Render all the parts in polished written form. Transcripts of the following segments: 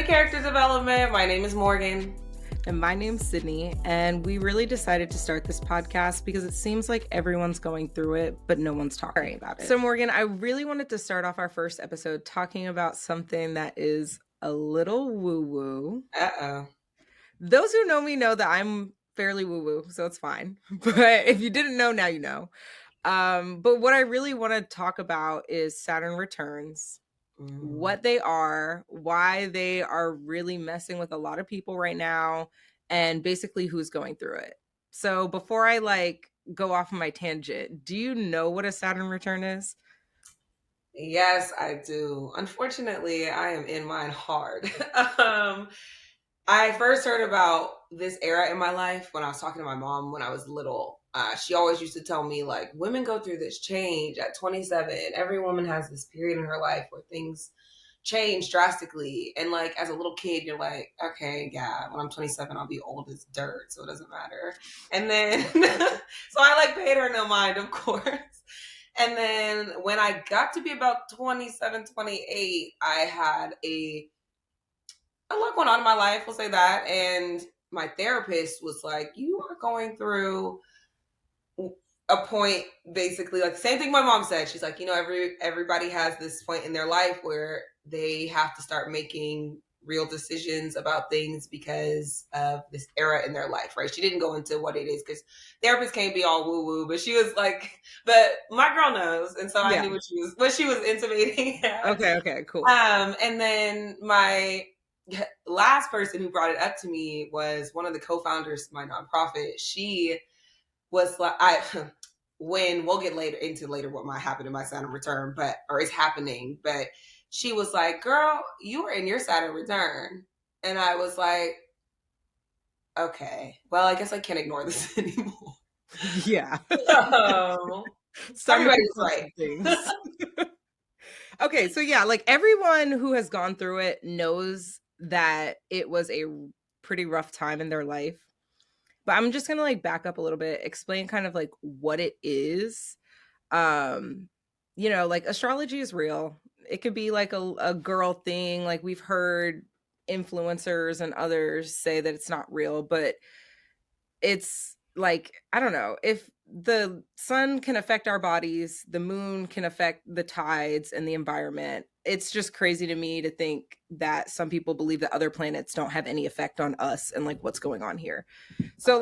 Character Development. My name is Morgan. And my name's Sydney, and we really decided to start this podcast because it seems like everyone's going through it, but no one's talking about it. So Morgan, I really wanted to start off our first episode talking about something that is a little woo-woo. Uh-oh. Those who know me know that I'm fairly woo-woo, so it's fine. But if you didn't know, now you know. But what I really want to talk about is Saturn returns. What they are, why they are really messing with a lot of people right now, and basically who's going through it. So before I go off on my tangent, do you know what a Saturn return is? Yes, I do. Unfortunately, I am in mine hard. I first heard about this era in my life when I was talking to my mom when I was little. She always used to tell me, like, women go through this change at 27. Every woman has this period in her life where things change drastically. And, like, as a little kid, you're like, okay, yeah, when I'm 27, I'll be old as dirt, so it doesn't matter. And then, so I, paid her no mind, of course. And then when I got to be about 27, 28, I had a lot going on in my life, we'll say that. And my therapist was like, you are going through a point, basically, like the same thing my mom said. She's like, everybody has this point in their life where they have to start making real decisions about things because of this era in their life, right? She didn't go into what it is because therapists can't be all woo-woo, but she was like, but my girl knows. And so I knew what she was intimating. Okay, cool. And then my last person who brought it up to me was one of the co-founders of my nonprofit. She was like, when we'll get later what might happen in my Saturn return, or is happening, but she was like, girl, you were in your Saturn return. And I was like, okay, well, I guess I can't ignore this anymore. Yeah. Everybody's right. Okay, so yeah, everyone who has gone through it knows that it was a pretty rough time in their life. But I'm just going to back up a little bit, explain kind of what it is. Astrology is real. It could be a girl thing. We've heard influencers and others say that it's not real, but it's I don't know, if the sun can affect our bodies, the moon can affect the tides and the environment. It's just crazy to me to think that some people believe that other planets don't have any effect on us and what's going on here. So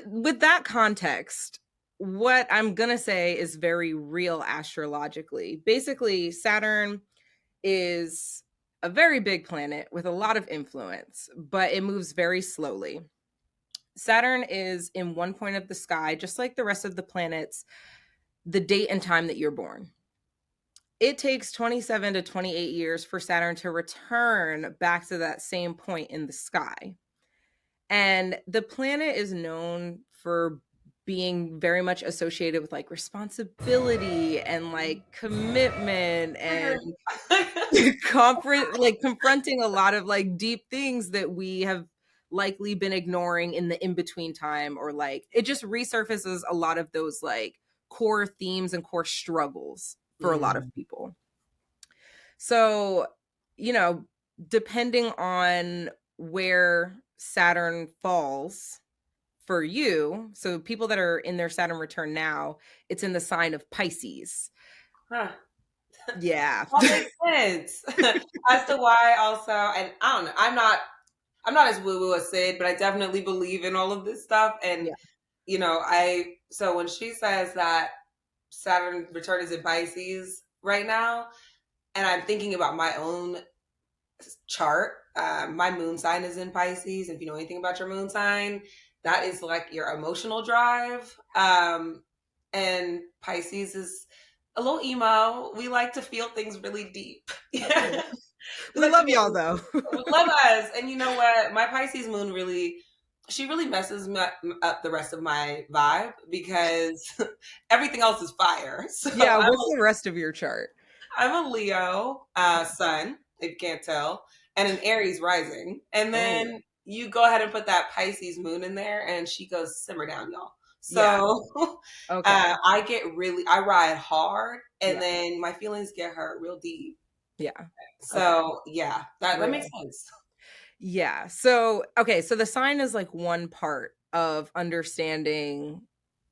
with that context, what I'm going to say is very real astrologically. Basically, Saturn is a very big planet with a lot of influence, but it moves very slowly. Saturn is in one point of the sky, just like the rest of the planets, the date and time that you're born. It takes 27 to 28 years for Saturn to return back to that same point in the sky. And the planet is known for being very much associated with responsibility and commitment and confronting a lot of deep things that we have likely been ignoring in the in-between time, or it just resurfaces a lot of those core themes and core struggles for a lot of people. So, depending on where Saturn falls for you, so people that are in their Saturn return now, it's in the sign of Pisces. Huh. Yeah. That makes sense. As to why also, and I don't know, I'm not as woo-woo as Sid, but I definitely believe in all of this stuff. And, so when she says that Saturn return is in Pisces right now, and I'm thinking about my own chart, my moon sign is in Pisces. If you know anything about your moon sign, that is your emotional drive. And Pisces is a little emo. We like to feel things really deep. We love y'all though. We love us. And you know what? My Pisces moon she really messes up the rest of my vibe because everything else is fire. So yeah, what's the rest of your chart? I'm a Leo sun, if you can't tell, and an Aries rising. And then you go ahead and put that Pisces moon in there and she goes, simmer down, y'all. So okay. I ride hard and then my feelings get hurt real deep. Yeah. Okay. So yeah, that makes Real. sense. Yeah. So, okay, so the sign is like one part of understanding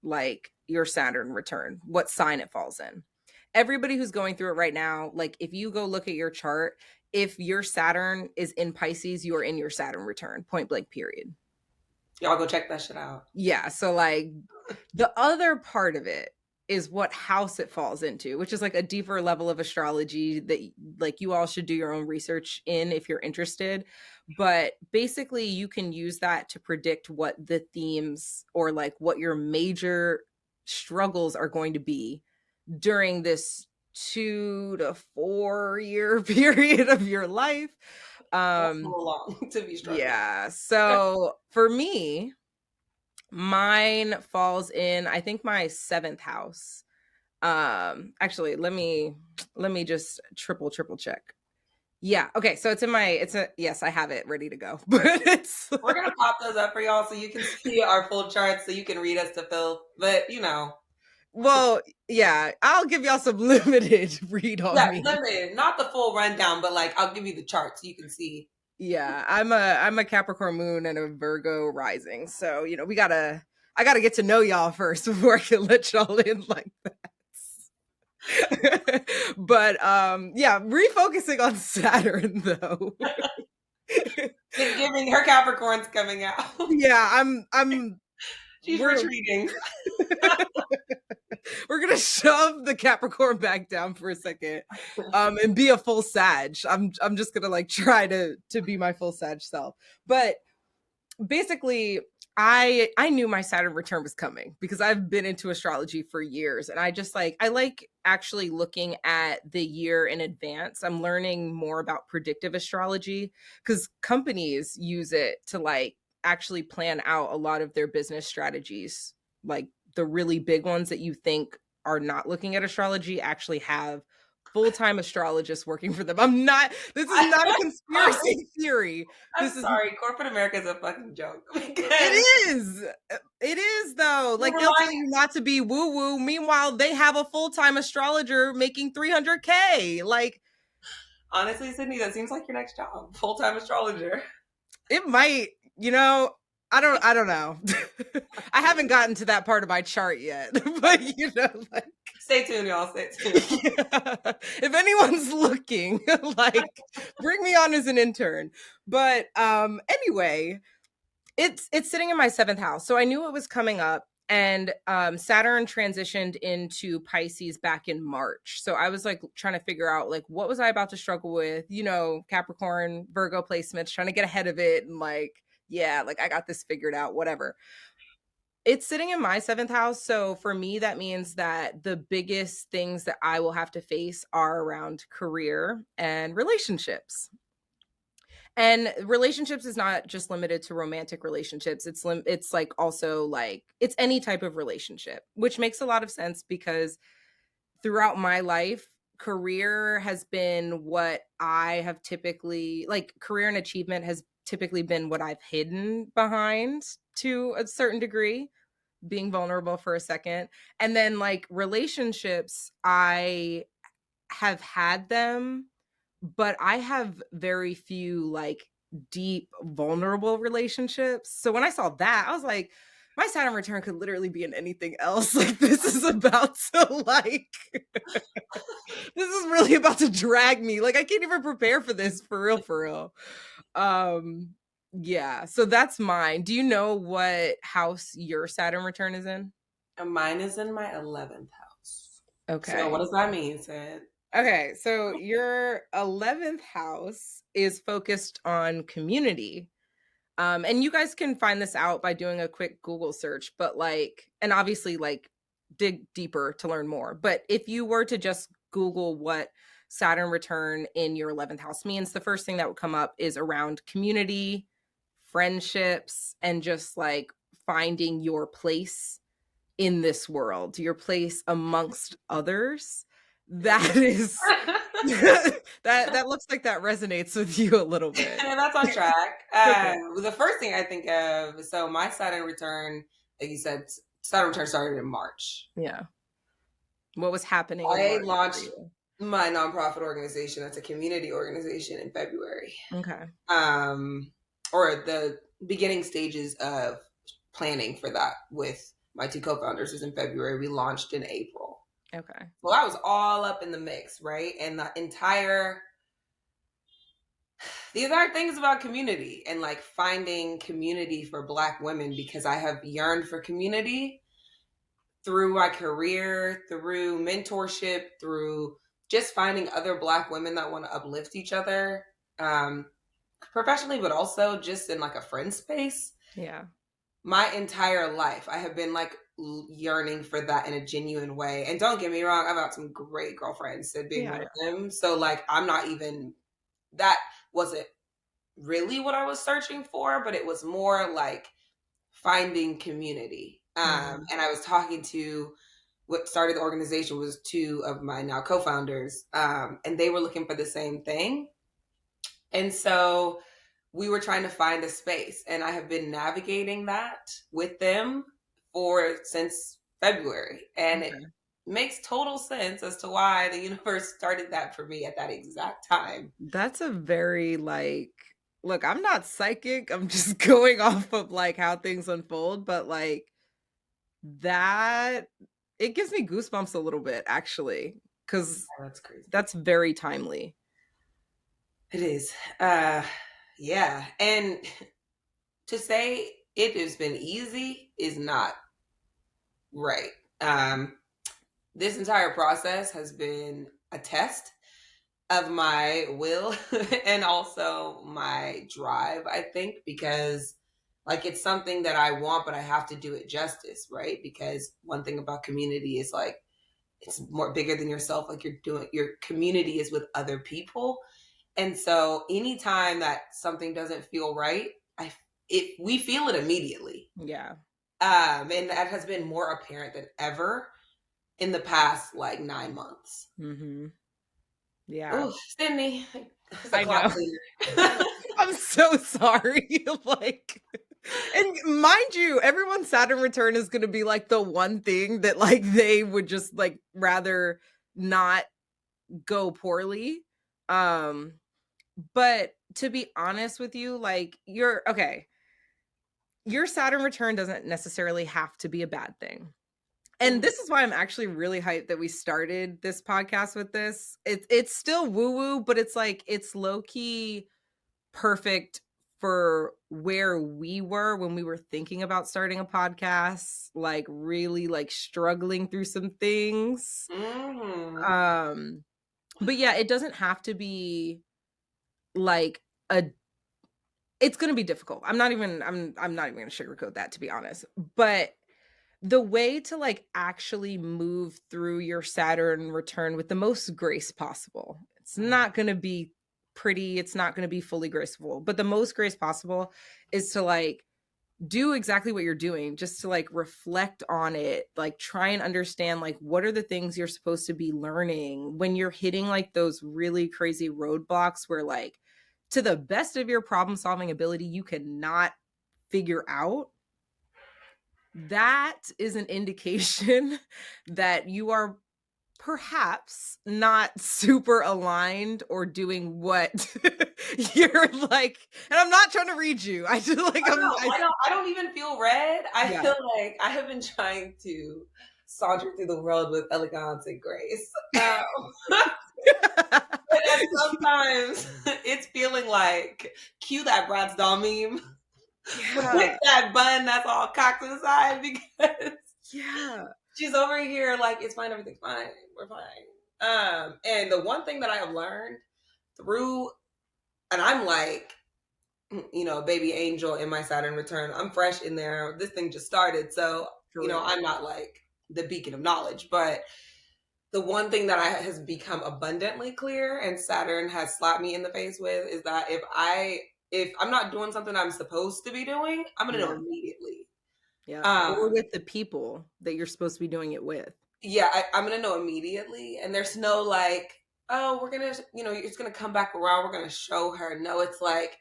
like your Saturn return, what sign it falls in. Everybody who's going through it right now, like if you go look at your chart, if your Saturn is in Pisces, you are in your Saturn return, point blank, period. Y'all go check that shit out. Yeah. So, like, the other part of it is what house it falls into, which is like a deeper level of astrology that like you all should do your own research in if you're interested. But basically, you can use that to predict what the themes or like what your major struggles are going to be during this 2 to 4 year period of your life. That's a Um, little long to be struggling. yeah. So for me, mine falls in, I think, my seventh house. Actually, let me just triple check. Yeah, okay, so it's a yes, I have it ready to go. But it's We're gonna pop those up for y'all so you can see our full charts so you can read us to fill. But you know, well, yeah, I'll give y'all some limited read on yeah, me. limited, not the full rundown, but like I'll give you the chart so you can see. Yeah, I'm a Capricorn moon and a Virgo rising. So, I gotta get to know y'all first before I can let y'all in like that. But yeah, refocusing on Saturn though. It's giving her Capricorn's coming out. Yeah, I'm She's we're retreating. we're gonna shove the Capricorn back down for a second, and be a full Sag. I'm just gonna like try to be my full Sag self. But basically, I knew my Saturn return was coming because I've been into astrology for years, and I like actually looking at the year in advance. I'm learning more about predictive astrology because companies use it to like actually plan out a lot of their business strategies. Like the really big ones that you think are not looking at astrology actually have full-time astrologists working for them. This is not a sorry. conspiracy theory. I'm This is sorry. Corporate America is a fucking joke because it is. It is though. we're Like they'll tell relying. you not to be woo woo. Meanwhile, they have a full time astrologer making 300K. Like Honestly, Sydney, that seems like your next job, full time astrologer. it might, you know. I don't know. I haven't gotten to that part of my chart yet, but like, Stay tuned, y'all. Stay tuned. yeah. If anyone's looking, like, bring me on as an intern. But anyway, it's sitting in my seventh house, so I knew it was coming up. And Saturn transitioned into Pisces back in March, so I was like trying to figure out like what was I about to struggle with, Capricorn Virgo placements, trying to get ahead of it, and like, yeah, like I got this figured out, whatever. It's sitting in my seventh house, so for me that means that the biggest things that I will have to face are around career and relationships. And relationships is not just limited to romantic relationships. It's like also like it's any type of relationship, which makes a lot of sense because throughout my life, career has been what I have typically like career and achievement has typically been what I've hidden behind to a certain degree, being vulnerable for a second. And then like relationships, I have had them, but I have very few like deep, vulnerable relationships. So when I saw that, I was like, my Saturn return could literally be in anything else. Like this is about to like this is really about to drag me. Like I can't even prepare for this for real, for real. Um yeah, so that's mine. Do you know what house your Saturn return is in? And mine is in my 11th house. So what Okay. does that mean, Sid? Okay, so your 11th house is focused on community. And you guys can find this out by doing a quick Google search, but like, and obviously, like, dig deeper to learn more. But if you were to just Google what Saturn return in your 11th house means, the first thing that would come up is around community, friendships, and just like finding your place in this world, your place amongst others. That is that looks like that resonates with you a little bit. And that's on track. Okay. The first thing I think of, so my Saturn return, like you said, Saturn return started in March. Yeah. What was happening in I March for launched you? my nonprofit organization. That's a community organization in February. Okay. Um, or the beginning stages of planning for that with my two co-founders was in February. We launched in April. Okay. Well, I was all up in the mix, right? And these are things about community and like finding community for Black women, because I have yearned for community through my career, through mentorship, through just finding other Black women that want to uplift each other, um, professionally, but also just in like a friend space. Yeah. My entire life, I have been like yearning for that in a genuine way. And don't get me wrong, I've got some great girlfriends, said being Yeah. one of them. So like, I'm not even, that wasn't really what I was searching for, but it was more like finding community. Mhm. And I was talking to, what started the organization was two of my now co-founders, and they were looking for the same thing. And so we were trying to find a space, and I have been navigating that with them for since February. And it Okay. makes total sense as to why the universe started that for me at that exact time. That's a very like look, I'm not psychic. I'm just going off of like how things unfold, but like that it gives me goosebumps a little bit actually cuz Oh, that's crazy. that's very timely. It is. Yeah. And to say it has been easy is not right. Um, this entire process has been a test of my will and also my drive, I think, because like it's something that I want, but I have to do it justice, right? Because one thing about community is like it's more bigger than yourself. Like your community is with other people. And so anytime that something doesn't feel right, we feel it immediately. Yeah. And that has been more apparent than ever in the past like 9 months. Mhm. Yeah. Oh, Sydney, it's a I clock know. cleaner. I'm so sorry. Like and mind you, everyone's Saturn return is gonna be like the one thing that like they would just like rather not go poorly. Um, but to be honest with you, like you're okay, your Saturn return doesn't necessarily have to be a bad thing. And Mhm. this is why I'm actually really hyped that we started this podcast with this. It's still woo-woo, but it's like it's low-key perfect for where we were when we were thinking about starting a podcast, like really like struggling through some things. Mhm. Um, but yeah, it doesn't have to be like a it's gonna be difficult. I'm not even gonna sugarcoat that to be honest. But the way to like actually move through your Saturn return with the most grace possible. It's not going to be pretty, it's not going to be fully graceful, but the most grace possible is to like do exactly what you're doing, just to like reflect on it, like try and understand like what are the things you're supposed to be learning when you're hitting like those really crazy roadblocks where like to the best of your problem solving ability you cannot figure out. That is an indication that you are perhaps not super aligned or doing what you're like, and I'm not trying to read you. I just like Oh I'm no, I don't even feel red. I yeah. feel like I have been trying to saunter through the world with elegance and grace. And sometimes it's feeling like cue that Bratz doll meme with Yeah. that bun that's all cocked to the side because Yeah. she's over here like it's fine, everything's fine, we're fine. And the one thing that I have learned through, and I'm like, baby angel in my Saturn return. I'm fresh in there. This thing just started, so For real. I'm not like the beacon of knowledge, but the one thing that has become abundantly clear, and Saturn has slapped me in the face with, is that if I'm not doing something I'm supposed to be doing, I'm gonna know Yeah. immediately. Yeah. Or Um, with the people that you're supposed to be doing it with. yeah, I'm gonna know immediately, and there's no like, oh, we're gonna, it's gonna come back around. We're gonna show her. No, it's like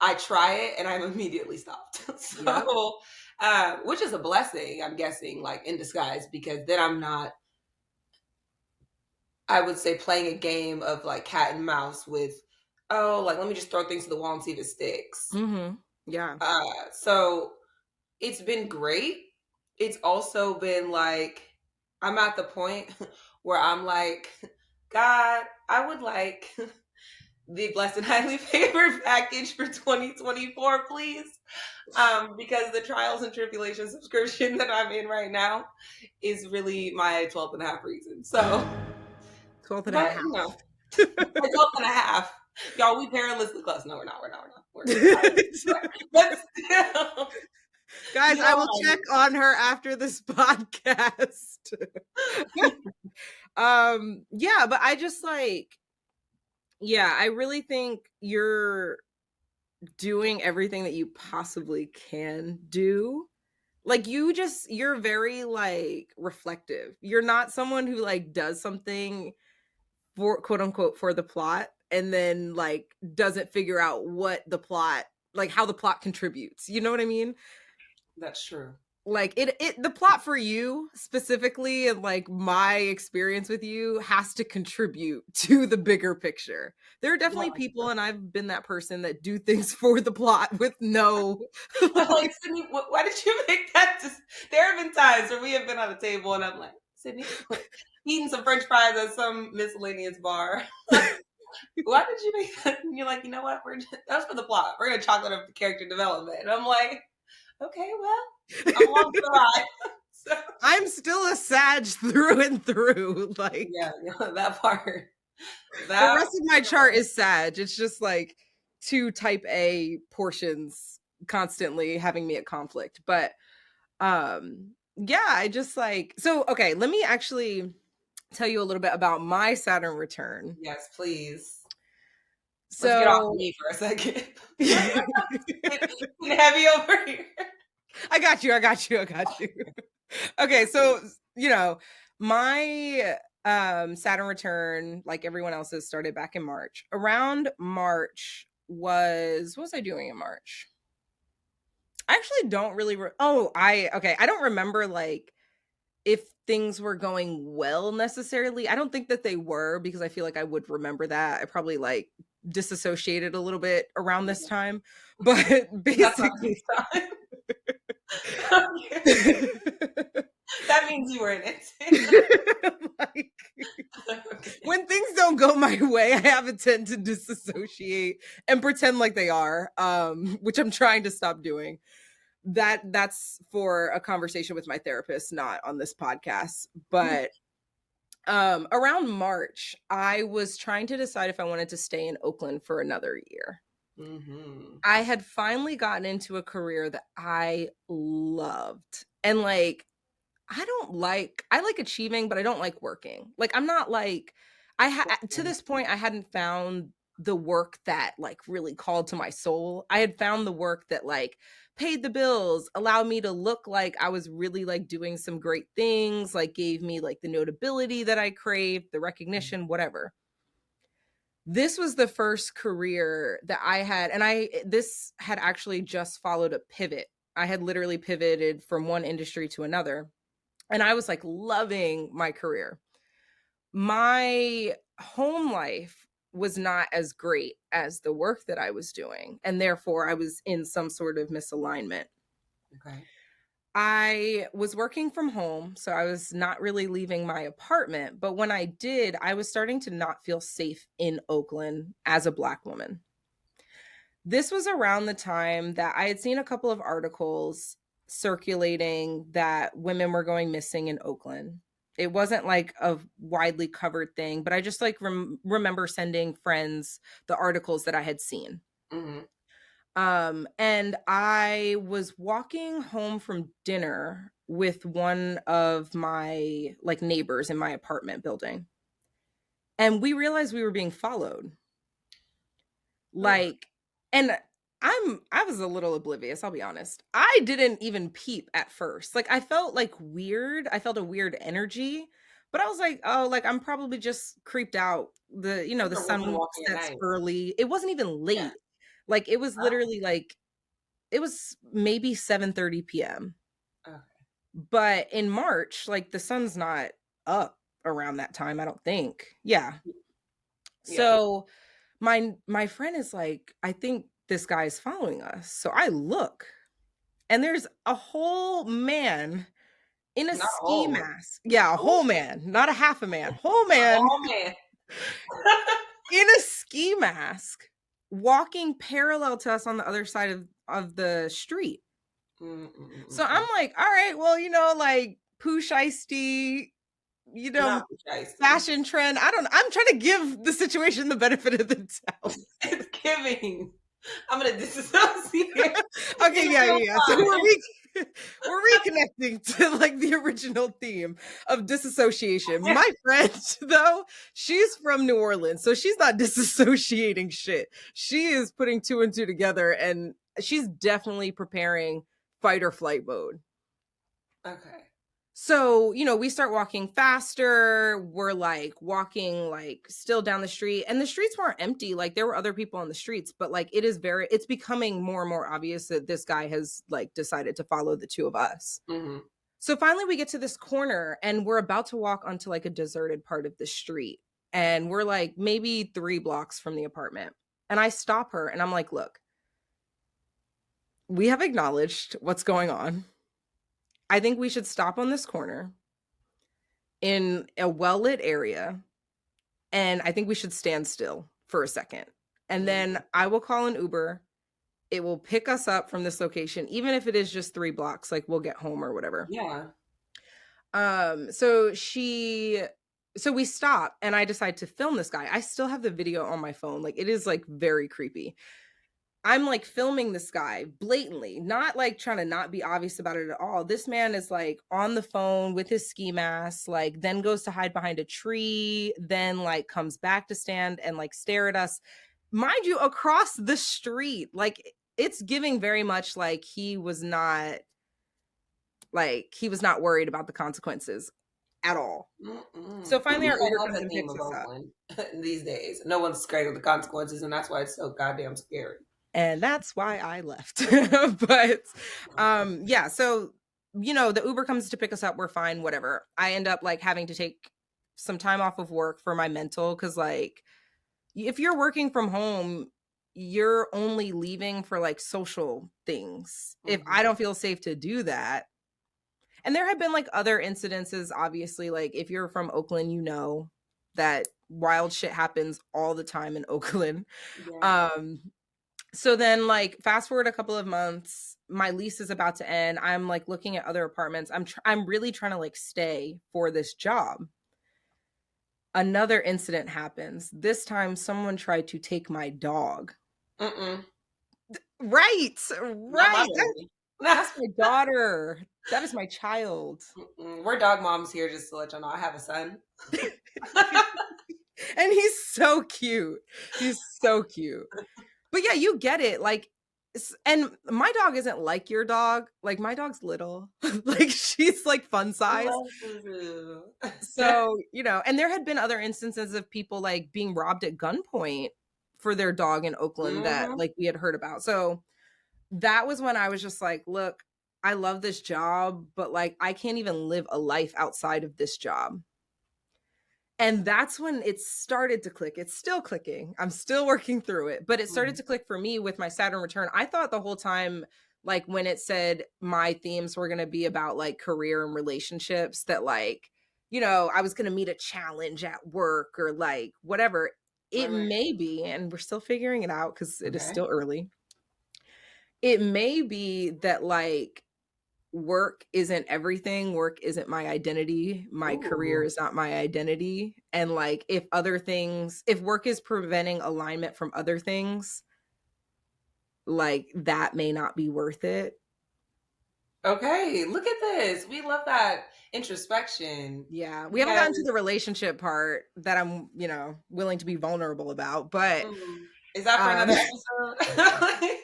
I try it and I'm immediately stopped. Yep. So, which is a blessing, I'm guessing, like in disguise, because then I would say playing a game of like cat and mouse with, oh, like let me just throw things to the wall and see if it sticks. Mhm. Yeah. So it's been great. It's also been like I'm at the point where I'm like, God, I would like the blessed and highly favored package for 2024, please. Because the trials and tribulations subscription that I'm in right now is really my 12 and a half reason. So, 12 and a but half. you know, my 12 and a half. Y'all, we perilously close. No, we're not. We're not. We're not. We're not. But still, Guys, you I know will what check on her after this podcast. Yeah, but I just like, yeah, I really think you're doing everything that you possibly can do. Like you're very like reflective. You're not someone who like does something for quote unquote for the plot and then like doesn't figure out what the plot, like how the plot contributes. You know what I mean? that's true. Like it the plot for you specifically and like my experience with you has to contribute to the bigger picture. There are No, definitely that's people, true. and I've been that person, that do things for the plot with no I'm like, like, Sydney, why did you make that? There have been times where we have been on a table and I'm like, Sydney, eating some French fries at some miscellaneous bar. Why did you make that? And you're like, you know what? That's for the plot. We're gonna chalk it up to character development. And I'm like, okay, well, I'm along for the ride. So I'm still a Sag through and through. Like yeah, yeah, that part. the That rest of my chart is Sag. It's just like two type A portions constantly having me at conflict. But yeah, I just like, so okay, let me actually tell you a little bit about my Saturn return. yes, please. Let's get off of So me for a second. I Getting heavy over here. got you, I got you, I got you. Okay, so you know, my Saturn return, like everyone else's, started back in March. Around March was, what was I doing in March? I actually don't really I don't remember like if things were going well necessarily. I don't think that they were, because I feel like I would remember that. I probably like disassociated a little bit around this time. But That's not the basically time. That means you were in it. like Okay. when things don't go my way, I have a tend to disassociate and pretend like they are, which I'm trying to stop doing. That's for a conversation with my therapist, not on this podcast. But around March, I was trying to decide if I wanted to stay in Oakland for another year. Mm-hmm. I had finally gotten into a career that I loved. And like, I like achieving, but I don't like working. Like, I'm not like, to this point, I hadn't found the work that like really called to my soul. I had found the work that like paid the bills, allowed me to look like I was really like doing some great things, like gave me like the notability that I craved, the recognition, whatever. This was the first career that I had, and this had actually just followed a pivot. I had literally pivoted from one industry to another, and I was like loving my career. My home life was not as great as the work that I was doing, and therefore I was in some sort of misalignment. Okay. I was working from home, so I was not really leaving my apartment, but when I did, I was starting to not feel safe in Oakland as a Black woman. This was around the time that I had seen a couple of articles circulating that women were going missing in Oakland. It wasn't like a widely covered thing, but I just like remember sending friends the articles that I had seen. Mm-hmm. And I was walking home from dinner with one of my like neighbors in my apartment building, and we realized we were being followed. Ugh. Like, and I was a little oblivious, I'll be honest. I didn't even peep at first. Like I felt like weird. I felt a weird energy, but I was like, oh, like I'm probably just creeped out. The You're a woman sun walking at sets night. early. It wasn't even Yeah. late. Like it was Oh, literally like it was maybe 7:30 p.m. okay. But in March, like the sun's not up. around that time, I don't think. Yeah. Yeah. So my friend is like, I think this guy is following us. So I look, and there's a whole man in a Not a ski whole. mask. Yeah, a Ooh, whole man, not a half a man. Whole man oh man. in a ski mask walking parallel to us on the other side of the street. So I'm Mm-mm-mm-mm. like, all right, well, like poo shiesty, Not precisely. fashion trend. I don't know. I'm trying to give the situation the benefit of the doubt. It's giving. I'm gonna disassociate. Okay, In yeah, real yeah, yeah. So time. we're reconnecting to like the original theme of disassociation. My friend, though, she's from New Orleans, so she's not disassociating shit. She is putting two and two together, and she's definitely preparing fight or flight mode. Okay. So, we start walking faster. We're like walking like still down the street, and the streets weren't empty. Like there were other people on the streets, but like it's becoming more and more obvious that this guy has like decided to follow the two of us. Hmm. So finally we get to this corner, and we're about to walk onto like a deserted part of the street. And we're like maybe 3 blocks from the apartment. And I stop her and I'm like, look, we have acknowledged what's going on. I think we should stop on this corner in a well-lit area, and I think we should stand still for a second. And then I will call an Uber. It will pick us up from this location, even if it is just 3 blocks, like we'll get home or whatever. Yeah. So we stop, and I decide to film this guy. I still have the video on my phone. Like it is like very creepy. I'm like filming this guy blatantly, not like trying to not be obvious about it at all. This man is like on the phone with his ski mask, like then goes to hide behind a tree, then like comes back to stand and like stare at us. Mind you, across the street, like it's giving very much like he was not worried about the consequences at all. Mm-mm. So finally our And Uber that's comes the and theme picks of us up. Oakland these days. No one's scared of the consequences, and that's why it's so goddamn scary. And that's why I left. But yeah, so the Uber comes to pick us up, we're fine, whatever. I end up like having to take some time off of work for my mental, cuz like if you're working from home, you're only leaving for like social things. If Hmm. I don't feel safe to do that. And there have been like other incidences, obviously, like if you're from Oakland, that wild shit happens all the time in Oakland. Yeah. Um so then like fast forward a couple of months, my lease is about to end. I'm like looking at other apartments. I'm really trying to like stay for this job. Another incident happens. This time someone tried to take my dog. Mm-mm. Right. Not my Right. baby. That's my daughter. That is my child. Mm-mm. We're dog moms here, just to let y'all know. I have a son. And he's so cute. He's so cute. But yeah, you get it. Like, and my dog isn't like your dog. Like, my dog's little. Like, she's like fun I size. love Zuzu. So, and there had been other instances of people like being robbed at gunpoint for their dog in Oakland that Hmm. like we had heard about. So that was when I was just like, look, I love this job, but like I can't even live a life outside of this job. And that's when it started to click. It's still clicking. I'm still working through it, but it started to click for me with my Saturn return. I thought the whole time, like when it said my themes were going to be about like career and relationships, that like, I was going to meet a challenge at work or like whatever. It Right, right. may be, and we're still figuring it out because it is Okay. still early. It may be that like work isn't everything. Work isn't my identity. My career Ooh. is not my identity. And like if work is preventing alignment from other things, like that may not be worth it. Okay, look at this. We love that introspection Yeah. We haven't gotten to the because relationship part that I'm, willing to be vulnerable about, but mm, is that for um another episode?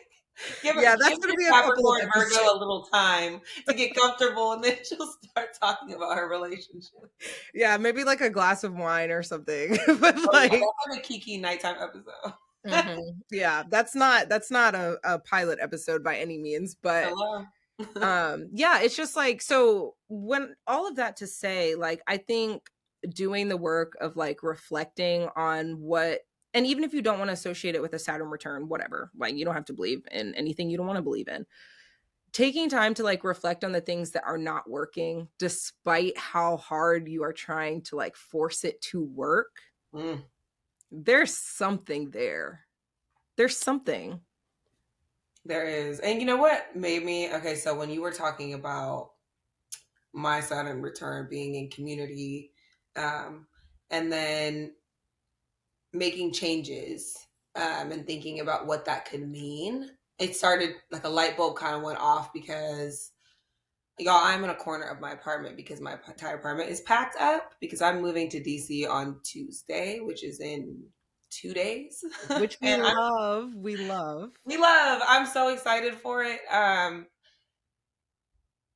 yeah, that's Give going to this be a couple of Capricorn Virgo episodes. a little time to get comfortable, and then she'll start talking about her relationship. Yeah, maybe like a glass of wine or something. But Oh yeah, like that's like a Kiki nighttime episode. yeah, that's not a pilot episode by any means, but Hello. yeah, it's just like, so when all of that to say, like I think doing the work of like reflecting on what, and even if you don't want to associate it with a Saturn return, whatever, like you don't have to believe in anything you don't want to believe in. Taking time to like reflect on the things that are not working despite how hard you are trying to like force it to work. Mm. There's something there. There's something. There is. And you know what made me, okay, so when you were talking about my Saturn return being in community, um, and then making changes, and thinking about what that could mean, it started like a light bulb kind of went off because y'all, I'm in a corner of my apartment because my entire apartment is packed up because I'm moving to DC on Tuesday, which is in 2 days. Which we And love. We love. I'm so excited for it.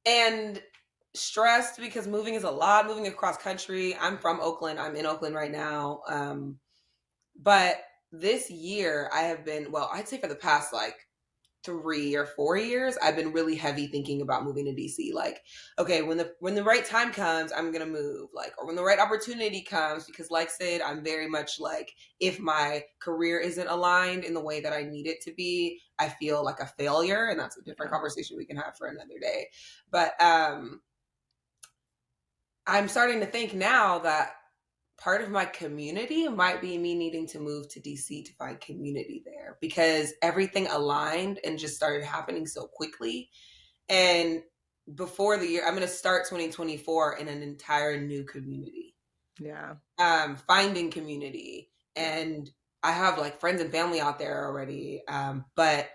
And stressed because moving is a lot, moving across country. I'm from Oakland. I'm in Oakland right now. But this year I have been, well, I'd say for the past like 3 or 4 years, I've been really heavy thinking about moving to DC. Like, okay, when the right time comes, I'm gonna move. Like, or when the right opportunity comes, because like Sid, I'm very much like, if my career isn't aligned in the way that I need it to be, I feel like a failure, and that's a different conversation we can have for another day. But I'm starting to think now that part of my community might be me needing to move to DC to find community there because everything aligned and just started happening so quickly. And before the year, I'm going to start 2024 in an entire new community. Yeah. Finding community. And I have like friends and family out there already. But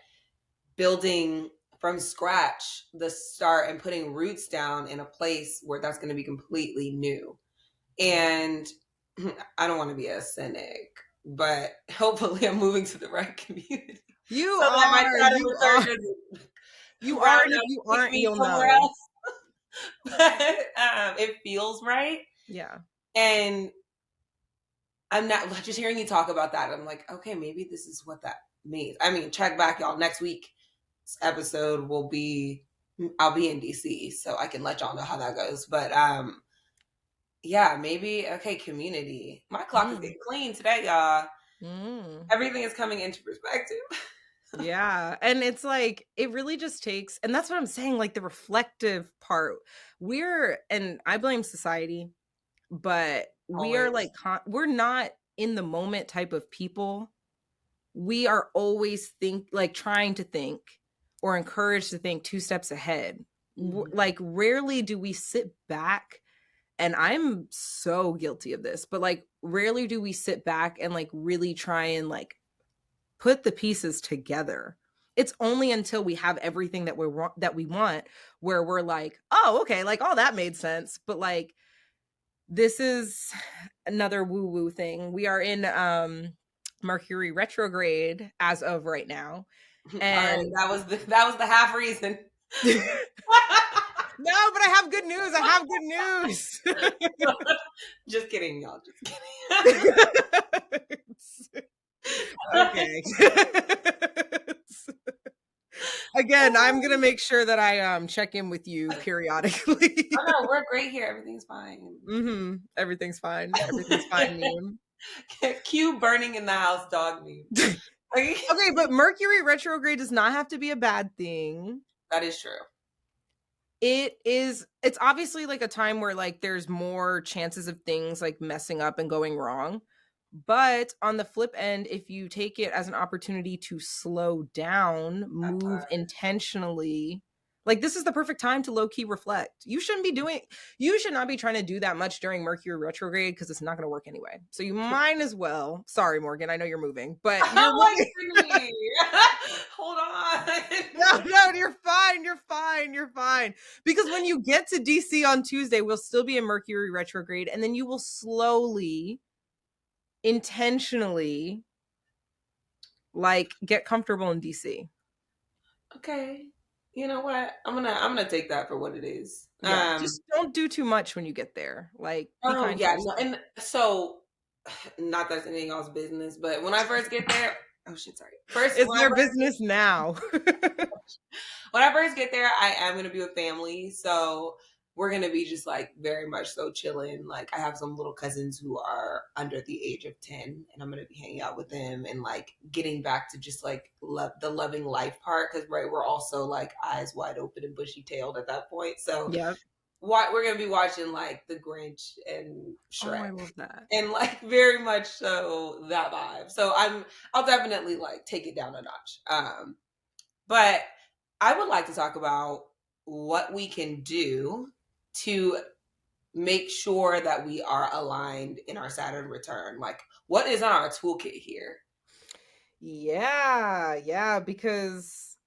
building from scratch the start and putting roots down in a place where that's going to be completely new. And I don't want to be a cynic, but hopefully I'm moving to the right community. You So that my are. Saturn You return are. doesn't You run are. And if and you take aren't, me you'll somewhere know. else. But it feels right. Yeah. And I'm not just hearing you talk about that. I'm like, okay, maybe this is what that means. I mean, check back, y'all. Next week's episode will be, I'll be in DC, so I can let y'all know how that goes. But yeah, maybe, okay, community. My clock is getting clean today, y'all. Everything is coming into perspective. Yeah. And it's like, it really just takes, and that's what I'm saying, like the reflective part. And I blame society, but we are Always. like, we're not in the moment type of people. We are always trying to think or encouraged to think 2 steps ahead. Mm-hmm. Like, rarely do we sit back, and I'm so guilty of this, but like, rarely do we sit back and like really try and like put the pieces together. It's only until we have everything that we want where we're like, oh, okay, like all that made sense. But like, this is another woo woo thing. We are in Mercury retrograde as of right now. All right, And that was the half reason. no, but I have good news. I have good news. Just kidding, y'all. Just kidding. Okay. Again, I'm gonna make sure that I check in with you periodically. Oh no, we're great here. Everything's fine. Everything's fine. Everything's fine meme. Cue burning in the house dog meme. Okay, but Mercury retrograde does not have to be a bad thing. That is true. It's obviously like a time where like there's more chances of things like messing up and going wrong. But on the flip end, if you take it as an opportunity to slow down, move intentionally, like this is the perfect time to low key reflect. You should not be trying to do that much during Mercury retrograde because it's not going to work anyway. So you might as well. Sorry, Morgan, I know you're moving, but hold on. No, you're fine. Because when you get to DC on Tuesday, we'll still be in Mercury retrograde, and then you will slowly, intentionally, like get comfortable in DC. Okay. You know what? I'm gonna take that for what it is. Yeah, just don't do too much when you get there. Like, be kind to yourself. And so, not that it's anything else business, but when I first get there, oh shit, sorry. First, it's their business now. When I first get there, I am gonna be with family, so we're gonna be just like very much so chilling. Like I have some little cousins who are under the age of 10, and I'm gonna be hanging out with them and like getting back to just like the loving life part, because right, we're also like eyes wide open and bushy tailed at that point. So Yep. we're gonna be watching like The Grinch and Oh, Shrek, I love that. and like very much so that vibe. So I'll definitely like take it down a notch. But I would like to talk about what we can do to make sure that we are aligned in our Saturn return. Like, what is on our toolkit here? Yeah, yeah, because,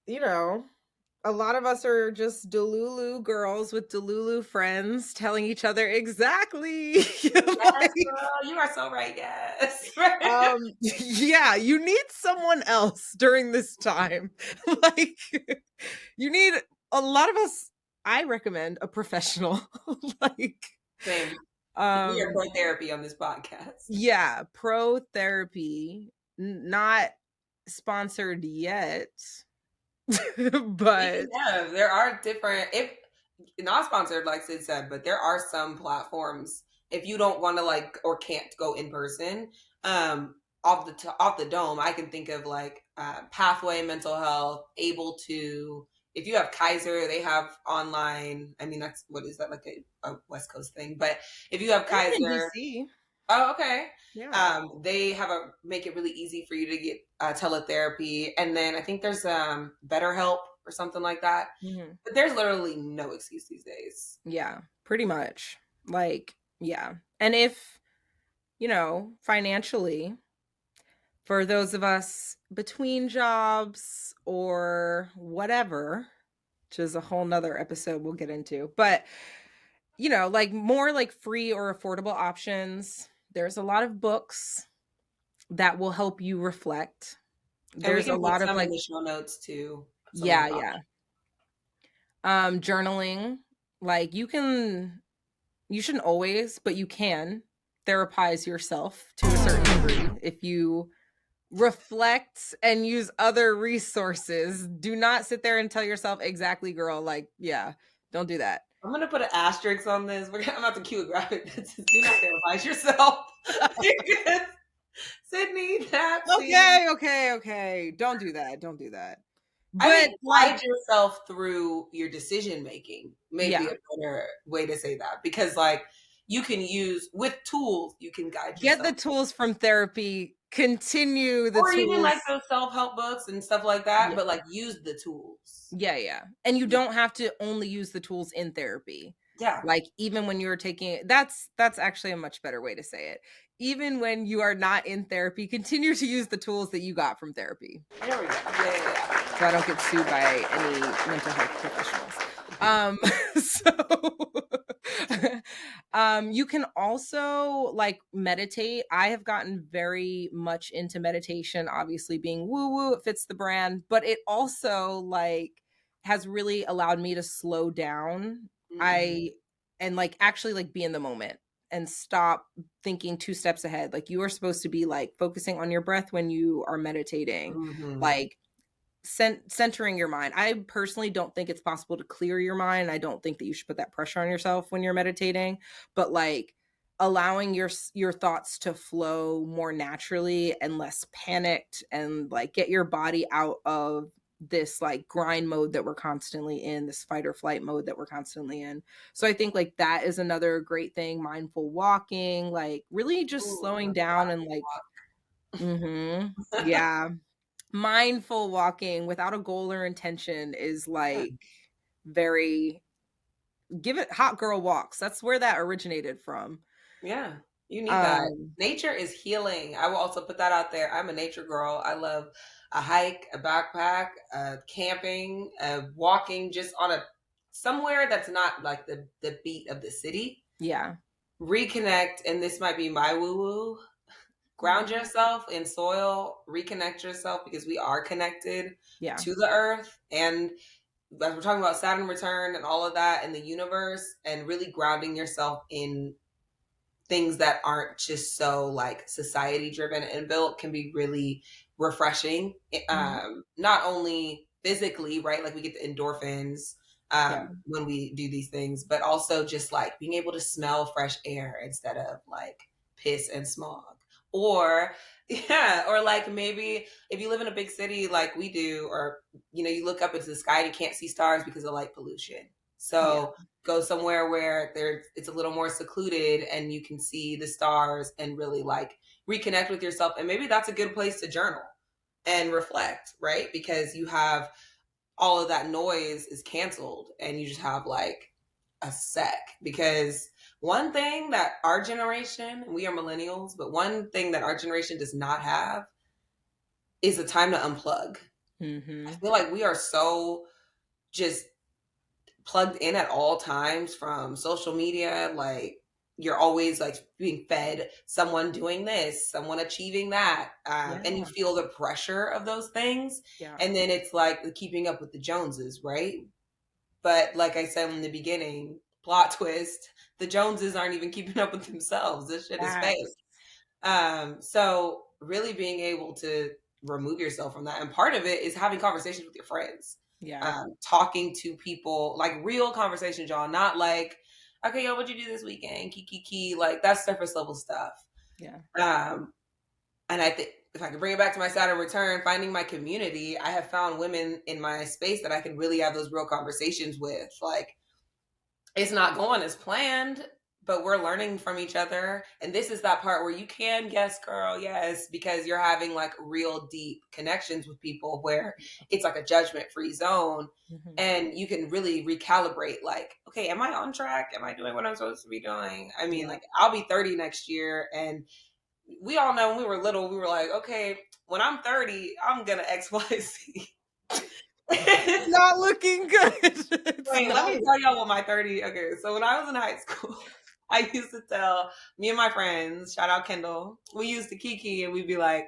a lot of us are just Delulu girls with Delulu friends telling each other exactly Yes, like, girl, you are so right. Yes. yeah, you need someone else during this time. Like, you need a lot of us. I recommend a professional. Like, Same. We are um, pro therapy on this podcast. yeah, pro therapy, not sponsored yet, but Speaking of, there are different, if not sponsored, like Sid said, but there are some platforms if you don't want to like or can't go in person. Off the dome, I can think of like Pathway Mental Health, able to. If you have Kaiser, they have online. I mean, that's what is that like a West Coast thing? But if you have I live in Kaiser, DC. oh, okay. Yeah. They have a make it really easy for you to get teletherapy, and then I think there's BetterHelp or something like that. Mhm. But there's literally no excuse these days. Yeah, pretty much. Like, yeah. And if, financially, for those of us between jobs or whatever, which is a whole nother episode we'll get into, but, like more like free or affordable options, there's a lot of books that will help you reflect. And we There's a can put lot of some in like, the show notes too. Some of yeah, those yeah. options. Journaling, like you shouldn't always, but you can therapize yourself to a certain degree if you reflect and use other resources. Do not sit there and tell yourself, exactly, girl, like, yeah, don't do that. I'm gonna put an asterisk on this. I'm about to cue a graphic that says, "Do not therapize yourself." Because Sydney, Tapsy. Okay. Don't do that. Don't do that. I But think like, guide yourself through your decision making may be yeah, a better way to say that, because like you can use with tools, you can guide get the yourself, tools from therapy, continue the or even like tools. those self-help books and stuff like that, Yeah. but like use the tools. Yeah, yeah. And you don't have to only use the tools in therapy. Yeah, Like even when you're taking that's actually a much better way to say it. Even when you are not in therapy, continue to use the tools that you got from therapy. there we go. Yeah. So I don't get sued by any mental health professionals. Um so you can also like meditate. I have gotten very much into meditation, obviously being woo woo, it fits the brand, but it also like has really allowed me to slow down. Mm-hmm. I and like actually like be in the moment and stop thinking two steps ahead. Like you are supposed to be like focusing on your breath when you are meditating. Mm-hmm. Like centering your mind. I personally don't think it's possible to clear your mind. I don't think that you should put that pressure on yourself when you're meditating, but like allowing your thoughts to flow more naturally and less panicked, and like get your body out of this like grind mode that we're constantly in, this fight or flight mode that we're constantly in. So I think like that is another great thing. Mindful walking, like really just Ooh, slowing the down and like, yeah, mindful walking without a goal or intention is yeah. like very, give it hot girl walks. That's where that originated from. Yeah, you need that. Um Nature is healing. I will also put that out there. I'm a nature girl. I love a hike, a backpack, camping, walking just on a somewhere that's not like the beat of the city. yeah. Reconnect, and this might be my woo woo. Ground yourself in soil, reconnect yourself, because we are connected Yeah. to the earth, and as we're talking about Saturn return and all of that in the universe, and really grounding yourself in things that aren't just so like society driven and built can be really refreshing. Mhm. Not only physically, right? Like we get the endorphins, Yeah. when we do these things, but also just like being able to smell fresh air instead of like piss and smog. Or, yeah, or like maybe if you live in a big city like we do, or, you look up into the sky and you can't see stars because of light pollution. Yeah. So go somewhere where it's a little more secluded and you can see the stars and really like reconnect with yourself. And maybe that's a good place to journal and reflect, right? Because you have all of that noise is canceled and you just have like a sec. Because one thing that our generation, we are millennials, but one thing that our generation does not have is a time to unplug. I Mm-hmm. feel like we are so just plugged in at all times from social media. Like you're always like being fed someone doing this, someone achieving that, and you Yeah. feel the pressure of those things. Yeah. And then it's like the keeping up with the Joneses, right? But like I said in the beginning, plot twist, the Joneses aren't even keeping up with themselves. This shit is fake. Facts. So really being able to remove yourself from that. And part of it is having conversations with your friends, Yeah. talking to people, like real conversations, y'all, not like, okay, yo, what'd you do this weekend? Kiki, like that's surface level stuff. Yeah. Um, and I think if I could bring it back to my Saturn return, finding my community, I have found women in my space that I can really have those real conversations with. Like, it's not going as planned, but we're learning from each other. And this is that part where you can guess, girl, yes, because you're having like real deep connections with people where it's like a judgment free zone. Mm-hmm. And you can really recalibrate, like, okay, am I on track? Am I doing what I'm supposed to be doing? I mean, Yeah. like, I'll be 30 next year. And we all know when we were little, we were like, okay, when I'm 30, I'm going to XYZ. It's not looking good. It's Wait, let not. me tell y'all what my 30. Okay, so when I was in high school, I used to tell me and my friends, shout out Kendall, we used to kiki and we'd be like,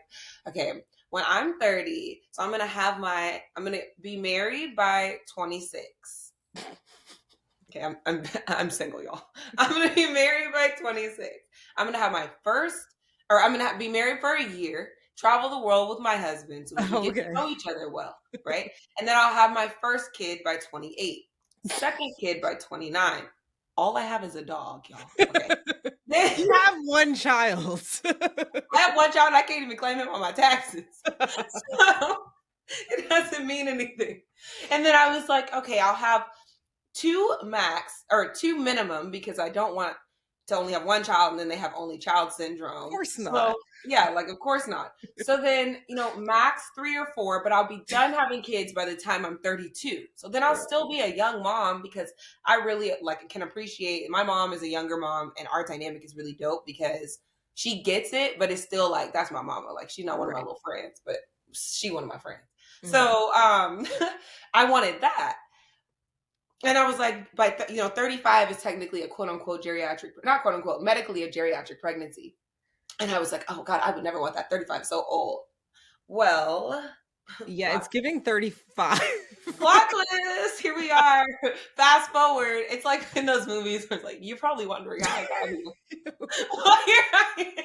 okay, when I'm 30, so I'm gonna be married by 26. Okay, I'm single, y'all. I'm gonna be married by 26. I'm gonna have my first, or I'm gonna be married for a year, travel the world with my husband so we can get to Okay. know each other well, right? And then I'll have my first kid by 28, second kid by 29. All I have is a dog, y'all. Okay. Then You have one child. I have one child and I can't even claim him on my taxes. So it doesn't mean anything. And then I was like, okay, I'll have two max or two minimum because I don't want to only have one child and then they have only child Of syndrome. course not. So yeah, like of course not. So then, max 3 or 4, but I'll be done having kids by the time I'm 32. So then I'll still be a young mom because I really like can appreciate my mom is a younger mom and our dynamic is really dope because she gets it, but it's still like that's my mama. Like she's not one of my Right. little friends, but she one of my friends. Mhm. So I wanted that. And I was like, 35 is technically a quote unquote geriatric, not quote unquote, medically a geriatric pregnancy. And I was like, oh God, I would never want that. 35 is so old. Well, Yeah, plot, it's giving 35. plot twist. Here we are. Fast forward. It's like in those movies where it's like, you're probably wondering how I got here. Well, here I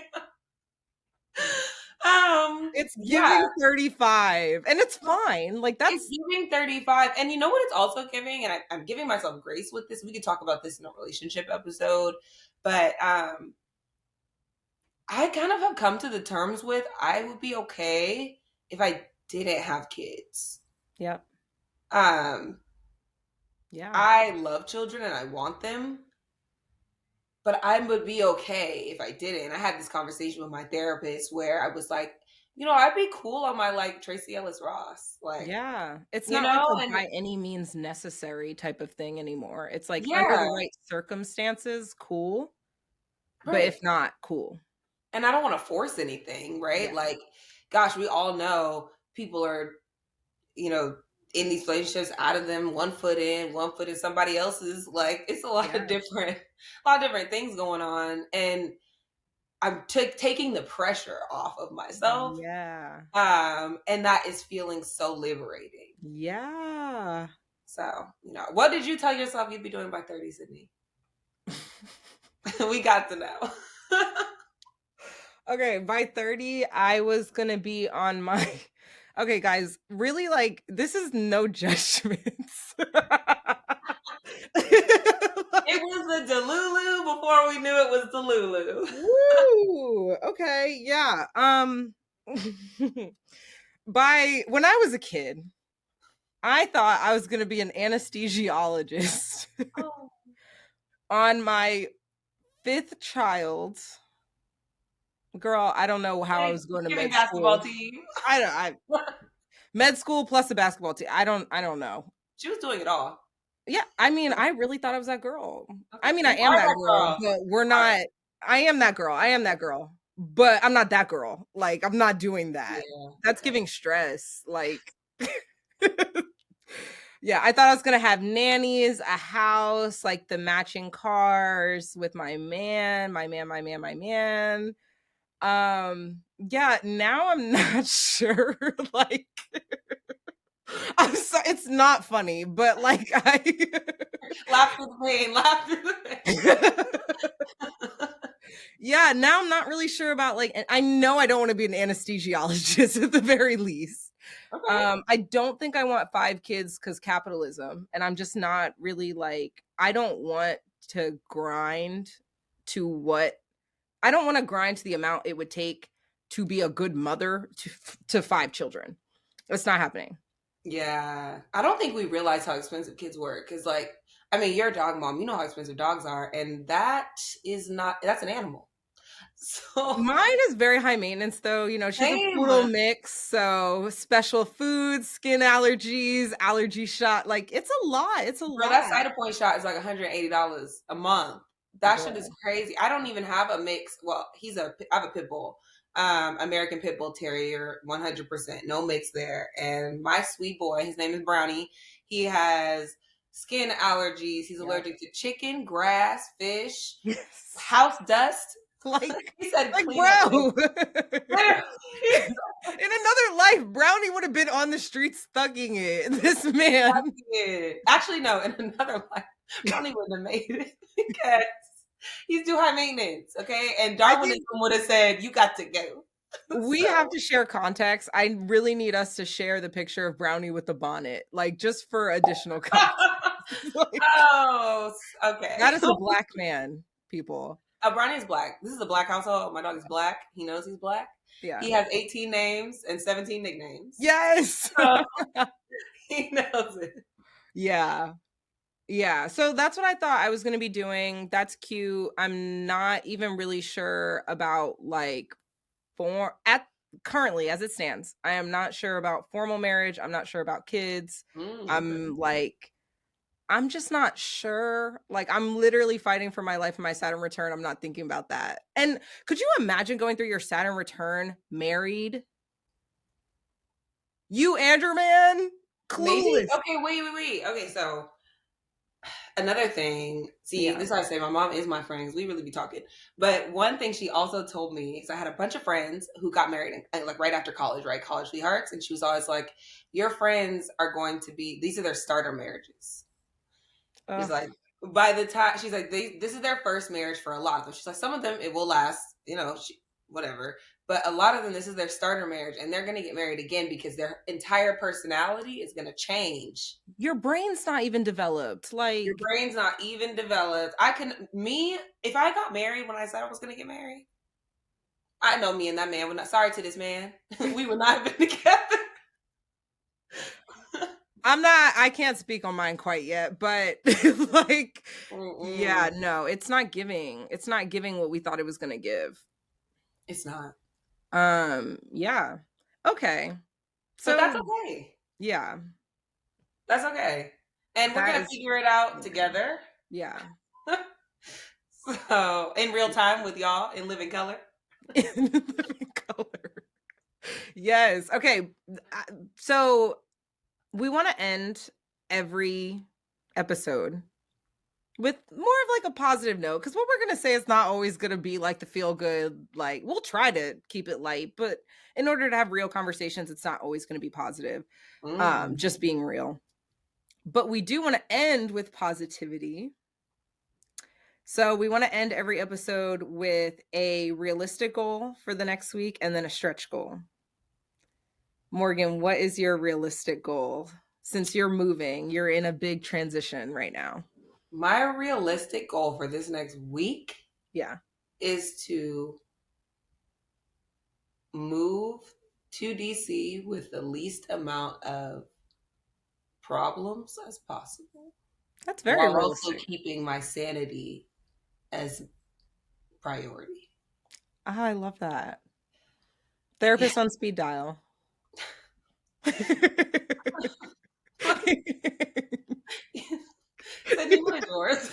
am. It's Yeah, giving 35, and it's fine. Like, it's that's giving 35. And you know what it's also giving? And I'm giving myself grace with this. We could talk about this in a relationship episode. But I kind of have come to the terms with I would be okay if I didn't have kids. yep. Um, Yeah. I love children and I want them, but I would be okay if I didn't. I had this conversation with my therapist where I was like, I'd be cool on my like Tracy Ellis Ross, like, Yeah. It's not like a and by any means necessary type of thing anymore. It's like under yeah, the right circumstances, cool, but right. if not, cool. And I don't want to force anything, right? Yeah. Like, gosh, we all know people are, you know, in these relationships out of them, one foot in, one foot in somebody else's. Like, it's a lot of Yeah. different things going on. And I'm taking the pressure off of myself. Yeah. And that is feeling so liberating. Yeah. So, what did you tell yourself you'd be doing by 30, Sydney? We got to know. Okay, by 30, I was gonna be on my okay, guys, really like this is no judgments. It was the Delulu before we knew it was Delulu. Woo! Okay, yeah. By when I was a kid, I thought I was going to be an anesthesiologist. Oh, On my fifth child, girl, I don't know how I was going to giving med basketball school. team. I med school plus a basketball team. I don't know. She was doing it all. Yeah, I mean, I really thought I was that girl. Okay. I mean, I You am are that that girl, girl. but we're You are. not. I am that girl. I am that girl, but I'm not that girl. Like, I'm not doing that. Yeah. That's Okay. giving stress. Like, yeah, I thought I was gonna have nannies, a house, like the matching cars with my man. Yeah, now I'm not sure. Like, I'm so it's not funny, but like Laugh through the pain. Laugh through the pain. yeah, now I'm not really sure about like I know I don't want to be an anesthesiologist at the very least. Okay. I don't think I want 5 kids because capitalism, and I'm just not really like I don't want to grind to what I don't want to grind to the amount it would take to be a good mother to 5 children. It's not happening. Yeah. I don't think we realize how expensive kids were. Because, like, I mean, you're a dog mom. You know how expensive dogs are. And that is not, that's an animal. So, Mine is very high maintenance though. You know, she's a same. poodle mix, so special foods, skin allergies, allergy shot. Like it's a lot. It's a Bro, that lot. Cytopoint shot is like $180 a month. That shit is Girl. crazy. I don't even have a mix. Well, I have a pit bull, American pit bull terrier, 100%, no mix there. And my sweet boy, his name is Brownie. He has skin allergies. He's Yep. allergic to chicken, grass, fish, Yes. house dust. Like, He said, like, clean up. bro. Literally. In another life, Brownie would have been on the streets thugging it. This man. Actually, no. In another life, Brownie wouldn't have made it because he's too high maintenance. Okay, and I Darwinism think would have said you got to go. we have So, to share context. I really need us to share the picture of Brownie with the bonnet, like just for additional context. Like, oh, okay. that is a black man, people. Brownie is black. This is a black household. My dog is black. He knows he's black. Yeah. He has 18 names and 17 nicknames. Yes. So he knows it. Yeah. Yeah. So that's what I thought I was going to be doing. That's cute. I'm not even really sure about like for at currently as it stands. I am not sure about formal marriage. I'm not sure about kids. Okay. I'm just not sure. Like I'm literally fighting for my life and my Saturn return. I'm not thinking about that. And could you imagine going through your Saturn return married? You and your man? Maybe. Clueless. Okay. Wait. Okay. So another thing, see, Yeah. this is how I say my mom is my friend 'cause we really be talking. But one thing she also told me is I had a bunch of friends who got married like right after college, right? College sweethearts. And she was always like, your friends are going to be, these are their starter marriages. She's Ugh. like, by the time, she's like, this is their first marriage for a lot of them. She's like, some of them, it will last, whatever. But a lot of them, this is their starter marriage and they're going to get married again because their entire personality is going to change. Your brain's not even developed. Your Like, brain's not even developed. If I got married when I said I was going to get married, I know me and that man would not, sorry to this man, we would not have been together. I can't speak on mine quite yet, but like, yeah, Mm-mm. no, it's not giving. It's not giving what we thought it was going to give. It's not. Yeah. Okay. But that's So, okay. yeah, That's okay. And we're that going to is, figure it out together. yeah. So, in real time with y'all in living color. In living color. Yes. Okay. So we want to end every episode with more of like a positive note because what we're going to say is not always going to be like the feel good, like we'll try to keep it light, but in order to have real conversations it's not always going to be positive. Mm. Just being real, but we do want to end with positivity. So we want to end every episode with a realistic goal for the next week and then a stretch goal. Morgan, what is your realistic goal since you're moving, you're in a big transition right now? My realistic goal for this next week Yeah. is to move to DC with the least amount of problems as possible, That's very while also realistic. keeping my sanity as priority. Oh, I love that. Yeah. Therapist on speed dial. Sydney, what is yours?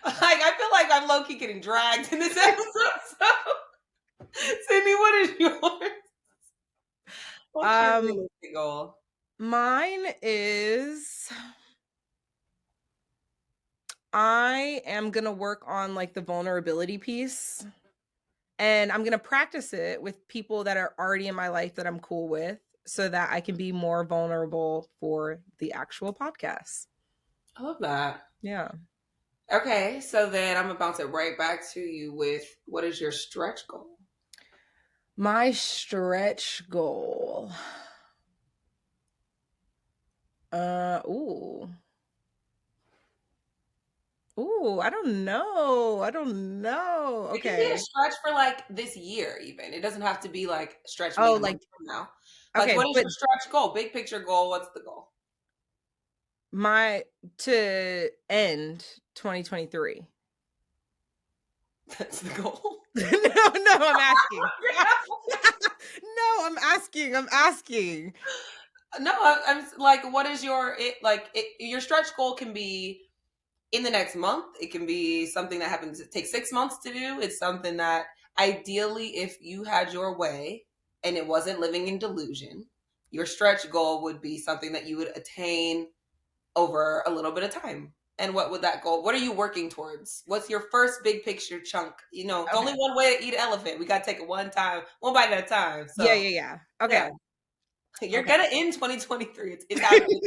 I feel like I'm low key getting dragged in this episode. So, Sydney, what is yours? What's your um, realistic goal? Mine is I am gonna work on like the vulnerability piece, and I'm gonna practice it with people that are already in my life that I'm cool with, so that I can be more vulnerable for the actual podcast. I love that. Yeah. Okay, so then I'm gonna bounce it right back to you with what is your stretch goal? My stretch goal. Ooh. Ooh, I don't know. I don't know. It can be a Okay. stretch for like this year, even. It doesn't have to be like stretch me Oh, a like month from now. Like, okay, what is but your stretch goal? Big picture goal. What's the goal? my to end 2023. That's the goal. No, no, I'm asking. No, I'm asking. No, I'm like, what is your it like? Your stretch goal can be in the next month. It can be something that happens. It takes 6 months to do. It's something that ideally, if you had your way and it wasn't living in delusion, your stretch goal would be something that you would attain over a little bit of time. And what would that goal? What are you working towards? What's your first big picture chunk? You know, it's Okay. only one way to eat an elephant. We got to take it one time, one bite at a time. Yeah, So, yeah, yeah. Okay. yeah, you're Okay. gonna end 2023. It's happening.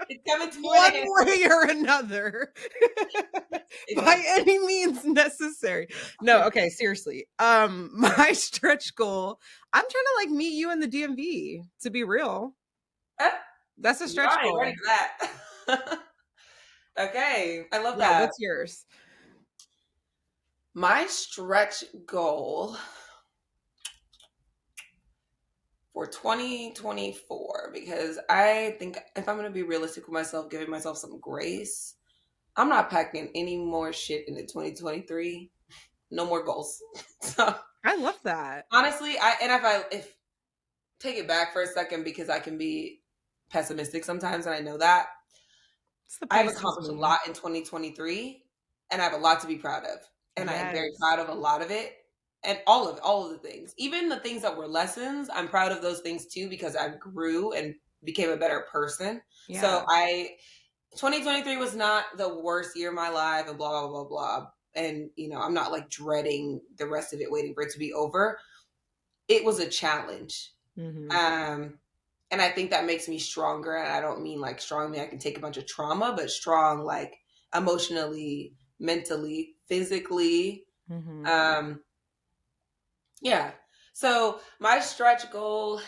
It's coming to an One end. way or another. It's By happening. any means necessary. No, okay, seriously. My stretch goal, I'm trying to like meet you in the DMV, to be real. That's a Y'all stretch ain't ready goal. for that. Okay, I love Yeah, that. what's yours? My stretch goal for 2024, because I think if I'm going to be realistic with myself, giving myself some grace, I'm not packing any more shit into 2023. No more goals. So I love that. honestly, if take it back for a second, because I can be pessimistic sometimes, and I know that It's the I've Pisces accomplished a moon. lot in 2023, and I have a lot to be proud of. And I am very Yes. proud of a lot of it, and all of the things. Even the things that were lessons, I'm proud of those things too, because I grew and became a better person. So Yeah. 2023 was not the worst year of my life, and blah blah blah blah. And I'm not like dreading the rest of it, waiting for it to be over. It was a challenge. Hmm. Um and I think that makes me stronger. And I don't mean like strong, I can take a bunch of trauma, but strong like emotionally, mentally, physically. Hmm. Um, yeah. So my stretch goal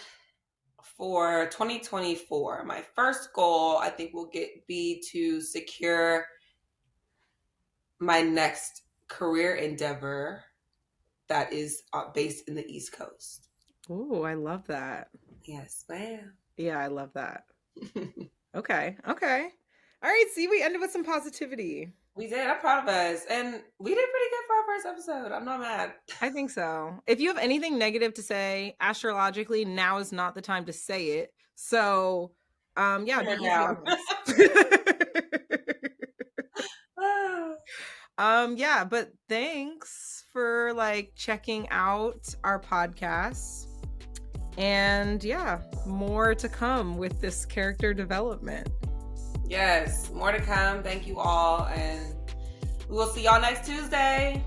for 2024, my first goal I think will be to secure my next career endeavor that is based in the East Coast. Ooh, I love that. Yes, ma'am. Yeah, I love that. Okay. Okay. All right. See, we ended with some positivity. We did. I'm proud of us. And we did pretty good for our first episode. I'm not mad. I think so. If you have anything negative to say astrologically, now is not the time to say it. So, yeah, be Tear easy down. on us. Yeah, but thanks for like checking out our podcast. And yeah, more to come with this character development. Yes, more to come. Thank you all. And we will see y'all next Tuesday.